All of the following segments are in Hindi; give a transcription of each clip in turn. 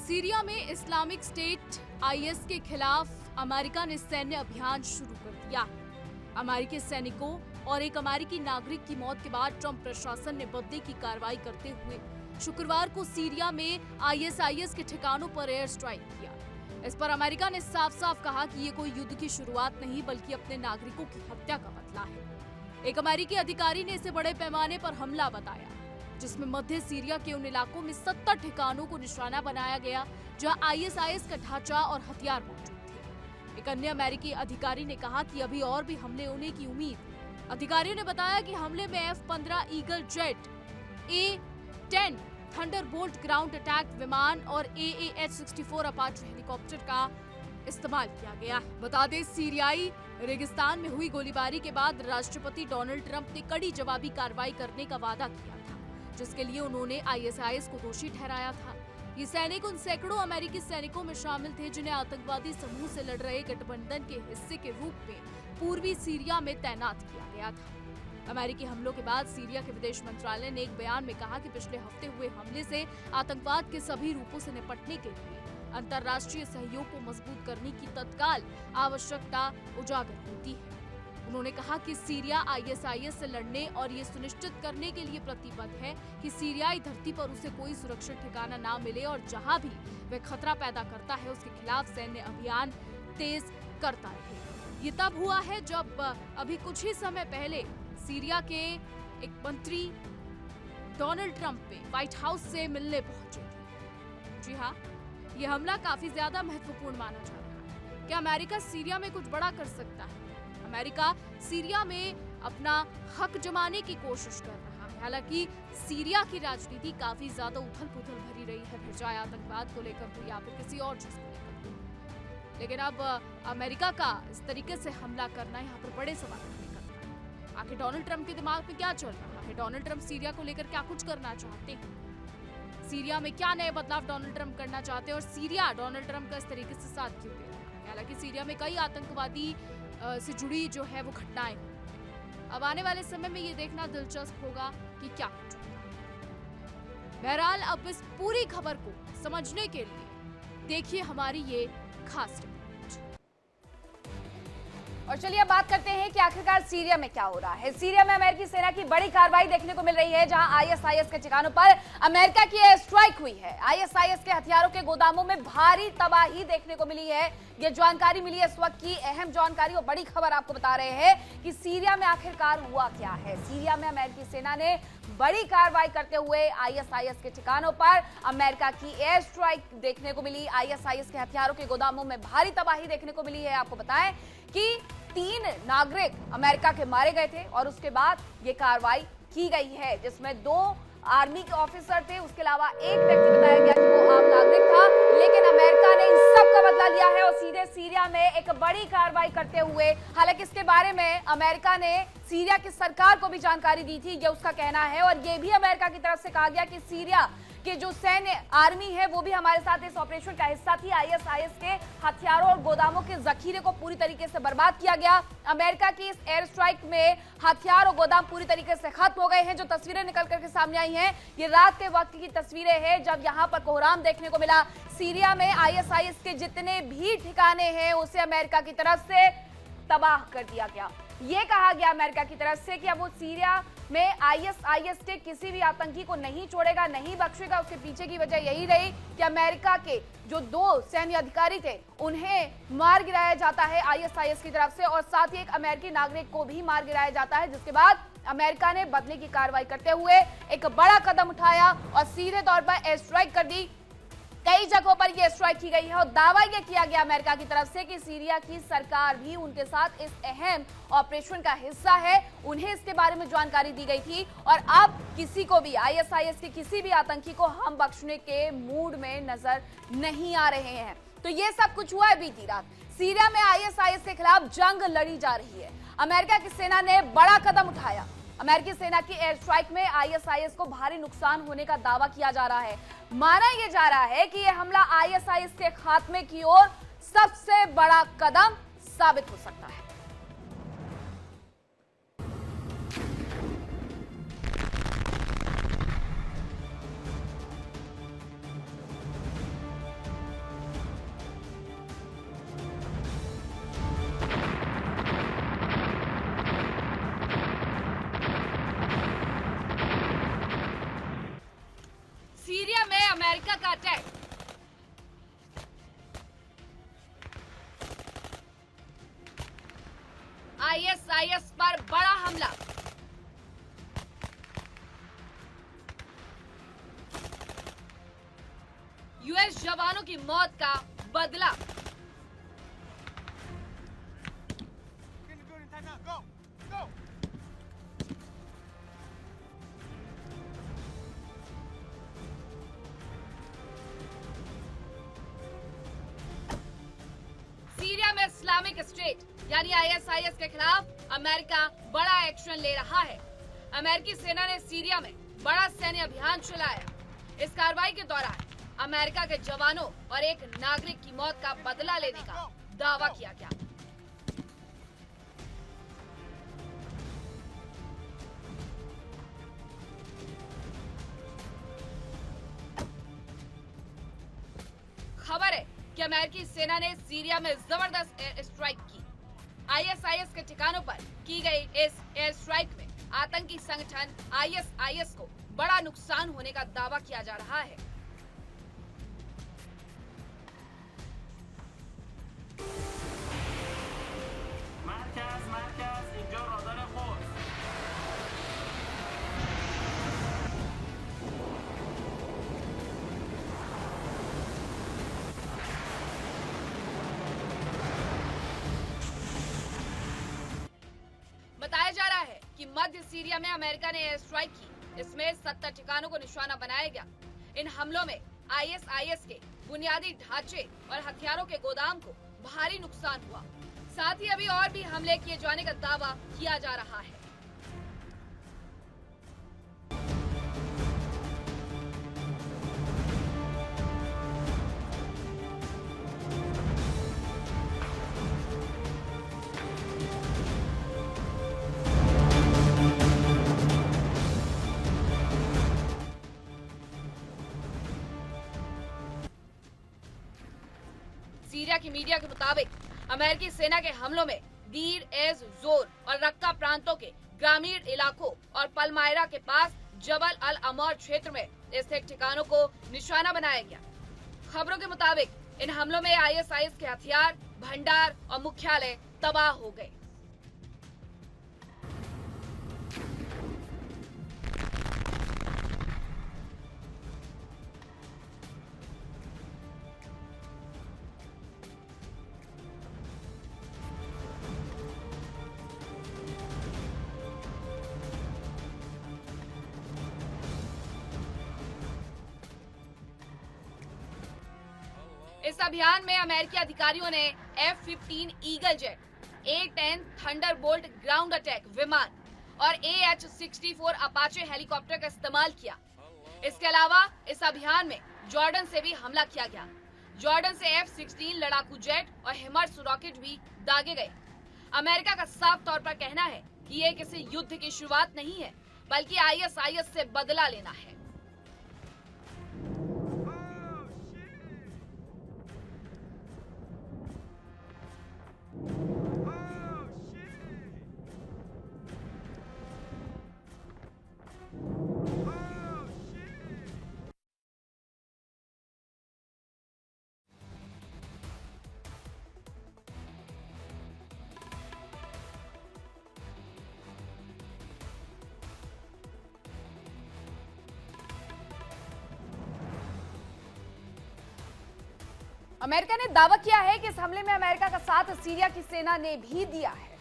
सीरिया में इस्लामिक स्टेट आईएस के खिलाफ अमेरिका ने सैन्य अभियान शुरू कर दिया। अमेरिकी सैनिकों और एक अमेरिकी नागरिक की मौत के बाद ट्रंप प्रशासन ने बदले की कार्रवाई करते हुए शुक्रवार को सीरिया में आईएसआईएस के ठिकानों पर एयर स्ट्राइक किया। इस पर अमेरिका ने साफ साफ कहा कि ये कोई युद्ध की शुरुआत नहीं बल्कि अपने नागरिकों की हत्या का बदला है। एक अमेरिकी अधिकारी ने इसे बड़े पैमाने पर हमला बताया, जिसमें मध्य सीरिया के उन इलाकों में 70 ठिकानों को निशाना बनाया गया जहां आईएसआईएस का ढांचा और हथियार मौजूद थे। एक अन्य अमेरिकी अधिकारी ने कहा कि अभी और भी हमले होने की उम्मीद। अधिकारियों ने बताया कि हमले में F-15 eagle jet, A-10 Thunderbolt ground attack विमान और AAH-64 अपाचे हेलीकॉप्टर का इस्तेमाल किया गया। बता दें, सीरियाई रेगिस्तान में हुई गोलीबारी के बाद राष्ट्रपति डोनाल्ड ट्रंप ने कड़ी जवाबी कार्रवाई करने का वादा किया था, जिसके लिए उन्होंने आईएसआईएस को दोषी ठहराया था। ये सैनिक उन सैकड़ों अमेरिकी सैनिकों में शामिल थे जिन्हें आतंकवादी समूह से लड़ रहे गठबंधन के हिस्से के रूप में पूर्वी सीरिया में तैनात किया गया था। अमेरिकी हमलों के बाद सीरिया के विदेश मंत्रालय ने एक बयान में कहा कि पिछले हफ्ते हुए हमले से आतंकवाद के सभी रूपों से निपटने के लिए अंतर्राष्ट्रीय सहयोग को मजबूत करने की तत्काल आवश्यकता उजागर होती है। उन्होंने कहा कि सीरिया आईएसआईएस से लड़ने और ये सुनिश्चित करने के लिए प्रतिबद्ध है कि सीरियाई धरती पर उसे कोई सुरक्षित ठिकाना ना मिले और जहां भी वह खतरा पैदा करता है उसके खिलाफ सैन्य अभियान तेज करता रहे। ये तब हुआ है जब अभी कुछ ही समय पहले सीरिया के एक मंत्री डोनाल्ड ट्रंप पे व्हाइट हाउस से मिलने पहुंचे थे। जी हाँ, ये हमला काफी ज्यादा महत्वपूर्ण माना जा रहा है। क्या अमेरिका सीरिया में कुछ बड़ा कर सकता है? अमेरिका सीरिया में अपना हक जमाने की कोशिश कर रहा है। हालांकि सीरिया की राजनीति काफी ज्यादा उथल-पुथल भरी रही है, फिर चाहे आतंकवाद को लेकर हो या फिर किसी और चीज को लेकर हो। लेकिन अब अमेरिका का इस तरीके से हमला करना यहाँ पर बड़े सवाल खड़े करता है। आखिर डोनाल्ड ट्रंप के दिमाग में क्या चल रहा है? डोनाल्ड ट्रंप सीरिया को लेकर क्या कुछ करना चाहते हैं? सीरिया में क्या नए बदलाव डोनाल्ड ट्रंप करना चाहते हैं और सीरिया डोनाल्ड ट्रंप का इस तरीके से साथ क्यों दे रहा है? हालांकि सीरिया में कई आतंकवादी से जुड़ी जो है वो घटनाएं। अब आने वाले समय में ये देखना दिलचस्प होगा कि क्या कुछ होता है। बहरहाल अब इस पूरी खबर को समझने के लिए देखिए हमारी ये खास रिपोर्ट। और चलिए अब बात करते हैं कि आखिरकार सीरिया में क्या हो रहा है। सीरिया में अमेरिकी सेना की बड़ी कार्रवाई देखने को मिल रही है, जहां आईएसआईएस के ठिकानों पर अमेरिका की एयर स्ट्राइक हुई है। आईएसआईएस के हथियारों के गोदामों में भारी तबाही देखने को मिली है। ये जानकारी मिली है इस वक्त की अहम जानकारी और बड़ी खबर आपको बता रहे हैं कि सीरिया में आखिरकार हुआ क्या है। सीरिया में अमेरिकी सेना ने बड़ी कार्रवाई करते हुए आईएसआईएस के ठिकानों पर अमेरिका की एयर स्ट्राइक देखने को मिली। आईएसआईएस के हथियारों के गोदामों में भारी तबाही देखने को मिली है। आपको बताएं कि 3 नागरिक अमेरिका के मारे गए थे और उसके बाद ये कार्रवाई की गई है, जिसमें 2 आर्मी के ऑफिसर थे। उसके अलावा एक व्यक्ति बताया गया कि वो आम नागरिक था, लेकिन अमेरिका ने इन सब का बदला लिया है और सीधे सीरिया में एक बड़ी कार्रवाई करते हुए, हालांकि इसके बारे में अमेरिका ने सीरिया की सरकार को भी जानकारी दी थी, ये उसका कहना है। और ये भी अमेरिका की तरफ से कहा गया कि सीरिया कि जो सैन्य आर्मी है वो भी हमारे साथ इस ऑपरेशन का हिस्सा थी। आईएसआईएस के हथियारों और गोदामों के जखीरे को पूरी तरीके से बर्बाद किया गया। अमेरिका की इस एयर स्ट्राइक में हथियार और गोदाम पूरी तरीके से खत्म हो गए हैं। जो तस्वीरें निकल करके सामने आई हैं, ये रात के वक्त की तस्वीरें हैं जब यहाँ पर कोहराम देखने को मिला। सीरिया में आईएसआईएस के जितने भी ठिकाने हैं उसे अमेरिका की तरफ से तबाह कर दिया गया। ये कहा गया अमेरिका की तरफ से कि अब वो सीरिया में आईएसआईएस के किसी भी आतंकी को नहीं छोड़ेगा, नहीं बख्शेगा। उसके पीछे की वजह यही रही कि अमेरिका के जो 2 सैन्य अधिकारी थे उन्हें मार गिराया जाता है आईएसआईएस की तरफ से, और साथ ही एक अमेरिकी नागरिक को भी मार गिराया जाता है, जिसके बाद अमेरिका ने बदले की कार्रवाई करते हुए एक बड़ा कदम उठाया और सीधे तौर पर एयर स्ट्राइक कर दी। कई जगहों पर यह स्ट्राइक की गई है और दावा यह किया गया अमेरिका की तरफ से कि सीरिया की सरकार भी उनके साथ इस अहम ऑपरेशन का हिस्सा है। उन्हें इसके बारे में जानकारी दी गई थी और अब किसी को भी आईएसआईएस के किसी भी आतंकी को हम बख्शने के मूड में नजर नहीं आ रहे हैं। तो ये सब कुछ हुआ है बीती रात। सीरिया में आईएसआईएस के खिलाफ जंग लड़ी जा रही है। अमेरिका की सेना ने बड़ा कदम उठाया। अमेरिकी सेना की एयर स्ट्राइक में आईएसआईएस को भारी नुकसान होने का दावा किया जा रहा है। माना यह जा रहा है कि यह हमला आईएसआईएस के खात्मे की ओर सबसे बड़ा कदम साबित हो सकता है। आईएसआईएस पर बड़ा हमला। यूएस जवानों की मौत का बदला। सीरिया में इस्लामिक स्टेट यानी आईएसआईएस के खिलाफ अमेरिका बड़ा एक्शन ले रहा है। अमेरिकी सेना ने सीरिया में बड़ा सैन्य अभियान चलाया। इस कार्रवाई के दौरान अमेरिका के जवानों और एक नागरिक की मौत का बदला लेने का दावा किया गया। खबर है कि अमेरिकी सेना ने सीरिया में जबरदस्त एयर स्ट्राइक की। आईएसआईएस के ठिकानों पर की गई इस एयर स्ट्राइक में आतंकी संगठन आईएसआईएस को बड़ा नुकसान होने का दावा किया जा रहा है। बताया जा रहा है कि मध्य सीरिया में अमेरिका ने एयर स्ट्राइक की। इसमें 70 ठिकानों को निशाना बनाया गया। इन हमलों में आईएसआईएस के बुनियादी ढांचे और हथियारों के गोदाम को भारी नुकसान हुआ। साथ ही अभी और भी हमले किए जाने का दावा किया जा रहा है। सीरिया की मीडिया के मुताबिक अमेरिकी सेना के हमलों में दीर एज जोर और रक्का प्रांतों के ग्रामीण इलाकों और पलमायरा के पास जबल अल अमौर क्षेत्र में स्थित ठिकानों को निशाना बनाया गया। खबरों के मुताबिक इन हमलों में आईएसआईएस के हथियार, भंडार और मुख्यालय तबाह हो गए। इस अभियान में अमेरिकी अधिकारियों ने F-15 eagle jet, A-10 Thunderbolt ground attack विमान और AH-64 अपाचे हेलीकॉप्टर का इस्तेमाल किया। इसके अलावा इस अभियान में जॉर्डन से भी हमला किया गया। जॉर्डन से F-16 लड़ाकू जेट और हिमर्स रॉकेट भी दागे गए। अमेरिका का साफ तौर पर कहना है कि ये किसी युद्ध की शुरुआत नहीं है, बल्कि आईएसआईएस से बदला लेना है। अमेरिका ने दावा किया है कि इस हमले में अमेरिका का साथ सीरिया की सेना ने भी दिया है।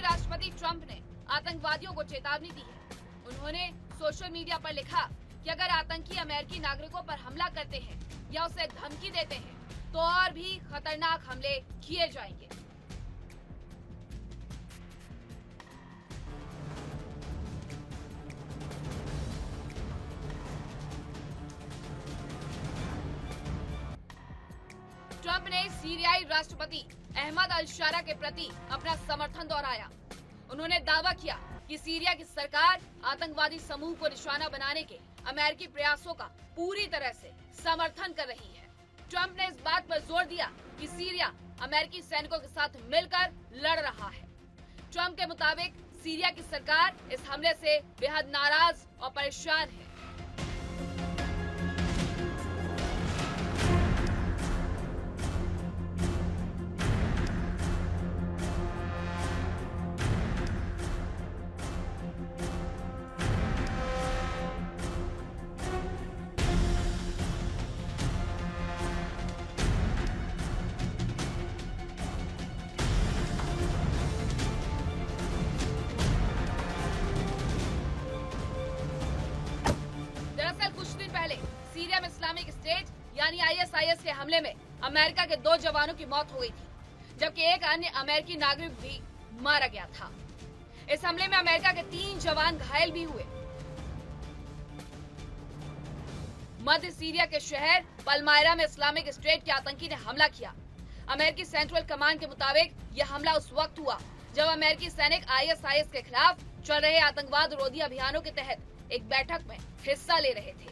राष्ट्रपति ट्रंप ने आतंकवादियों को चेतावनी दी है। उन्होंने सोशल मीडिया पर लिखा कि अगर आतंकी अमेरिकी नागरिकों पर हमला करते हैं या उसे धमकी देते हैं तो और भी खतरनाक हमले किए जाएंगे। ट्रंप ने सीरियाई राष्ट्रपति अहमद अल-शारा के प्रति अपना समर्थन दोहराया। उन्होंने दावा किया कि सीरिया की सरकार आतंकवादी समूह को निशाना बनाने के अमेरिकी प्रयासों का पूरी तरह से समर्थन कर रही है। ट्रंप ने इस बात पर जोर दिया कि सीरिया अमेरिकी सैनिकों के साथ मिलकर लड़ रहा है। ट्रंप के मुताबिक सीरिया की सरकार इस हमले से बेहद नाराज और परेशान है। सीरिया में इस्लामिक स्टेट यानी आईएसआईएस के हमले में अमेरिका के 2 जवानों की मौत हो गई थी, जबकि एक अन्य अमेरिकी नागरिक भी मारा गया था। इस हमले में अमेरिका के 3 जवान घायल भी हुए। मध्य सीरिया के शहर पलमायरा में इस्लामिक स्टेट के आतंकी ने हमला किया। अमेरिकी सेंट्रल कमांड के मुताबिक यह हमला उस वक्त हुआ जब अमेरिकी सैनिक आईएसआईएस के खिलाफ चल रहे आतंकवाद रोधी अभियानों के तहत एक बैठक में हिस्सा ले रहे थे।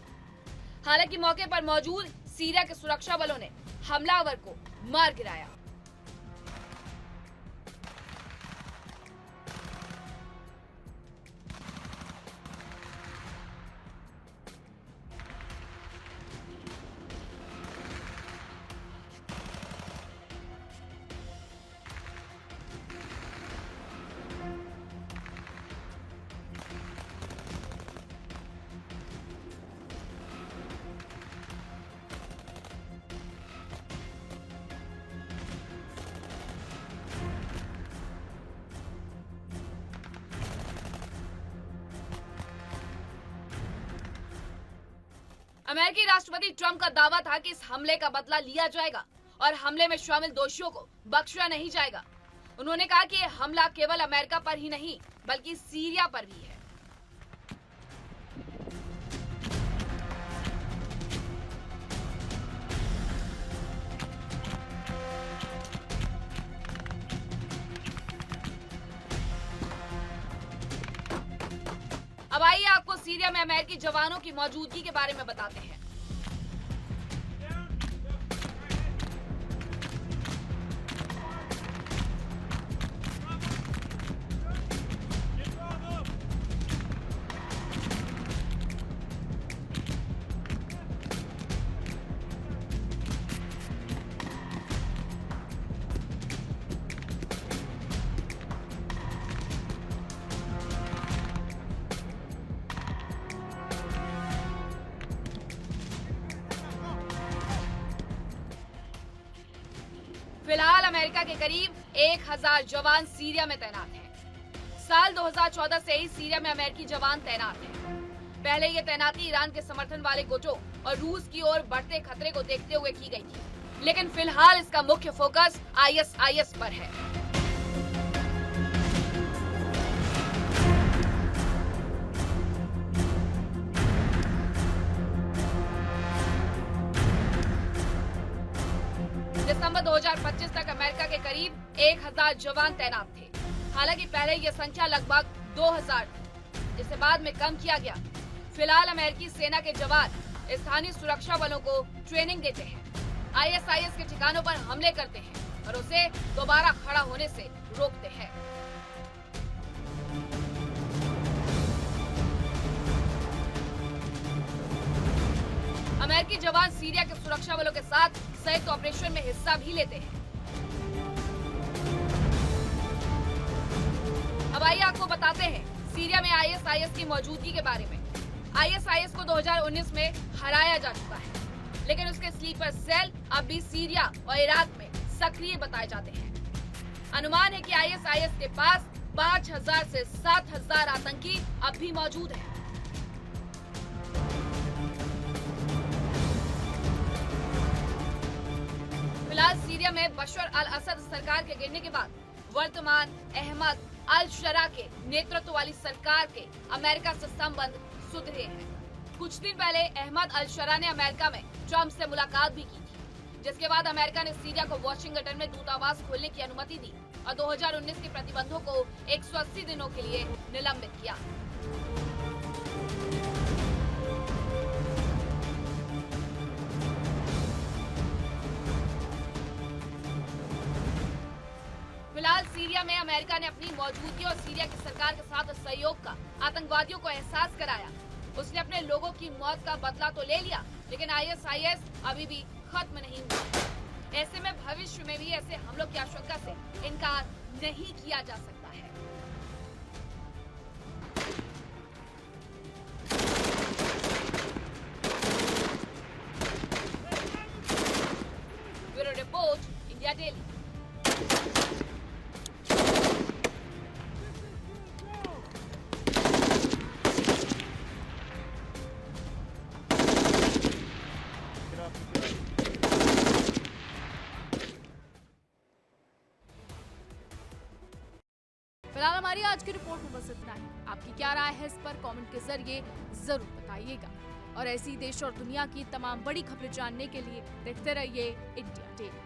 हालांकि मौके पर मौजूद सीरिया के सुरक्षा बलों ने हमलावर को मार गिराया। अमेरिकी राष्ट्रपति ट्रंप का दावा था कि इस हमले का बदला लिया जाएगा और हमले में शामिल दोषियों को बख्शा नहीं जाएगा। उन्होंने कहा कि यह हमला केवल अमेरिका पर ही नहीं बल्कि सीरिया पर भी है। अब आइए आपको सीरिया में अमेरिकी जवानों की मौजूदगी के बारे में बताते हैं। फिलहाल अमेरिका के करीब 1000 जवान सीरिया में तैनात हैं। साल 2014 से ही सीरिया में अमेरिकी जवान तैनात हैं। पहले ये तैनाती ईरान के समर्थन वाले गुटों और रूस की ओर बढ़ते खतरे को देखते हुए की गई थी, लेकिन फिलहाल इसका मुख्य फोकस आईएसआईएस पर है। दिसंबर 2025 तक अमेरिका के करीब 1000 जवान तैनात थे। हालांकि पहले यह संख्या लगभग 2000 थी, जिसे बाद में कम किया गया। फिलहाल अमेरिकी सेना के जवान स्थानीय सुरक्षा बलों को ट्रेनिंग देते हैं, आईएसआईएस के ठिकानों पर हमले करते हैं और उसे दोबारा खड़ा होने से रोकते हैं। अमेरिकी जवान सीरिया के सुरक्षा बलों के साथ संयुक्त ऑपरेशन में हिस्सा भी लेते हैं। अब आइए आपको बताते हैं सीरिया में आईएसआईएस की मौजूदगी के बारे में। आईएसआईएस को 2019 में हराया जा चुका है, लेकिन उसके स्लीपर सेल अब भी सीरिया और इराक में सक्रिय बताए जाते हैं। अनुमान है कि आईएसआईएस के पास 5000 से 7000 आतंकी अब भी मौजूद हैं। फिलहाल सीरिया में बशर अल असद सरकार के गिरने के बाद वर्तमान अहमद अल शरा के नेतृत्व वाली सरकार के अमेरिका से संबंध सुधरे हैं। कुछ दिन पहले अहमद अल शरा ने अमेरिका में ट्रंप से मुलाकात भी की थी, जिसके बाद अमेरिका ने सीरिया को वाशिंगटन में दूतावास खोलने की अनुमति दी। और 2019 के प्रतिबंधों को 180 दिनों के लिए निलंबित किया। फिलहाल सीरिया में अमेरिका ने अपनी मौजूदगी और सीरिया की सरकार के साथ सहयोग का आतंकवादियों को एहसास कराया। उसने अपने लोगों की मौत का बदला तो ले लिया, लेकिन ISIS अभी भी खत्म नहीं हुआ। ऐसे में भविष्य में भी ऐसे हमलों की आशंका से इनकार नहीं किया जा सकता है। Bureau report, India daily. फिलहाल हमारी आज की रिपोर्ट में बस इतना ही। आपकी क्या राय है इस पर कमेंट के जरिए जरूर बताइएगा। और ऐसी देश और दुनिया की तमाम बड़ी खबरें जानने के लिए देखते रहिए इंडिया डेली।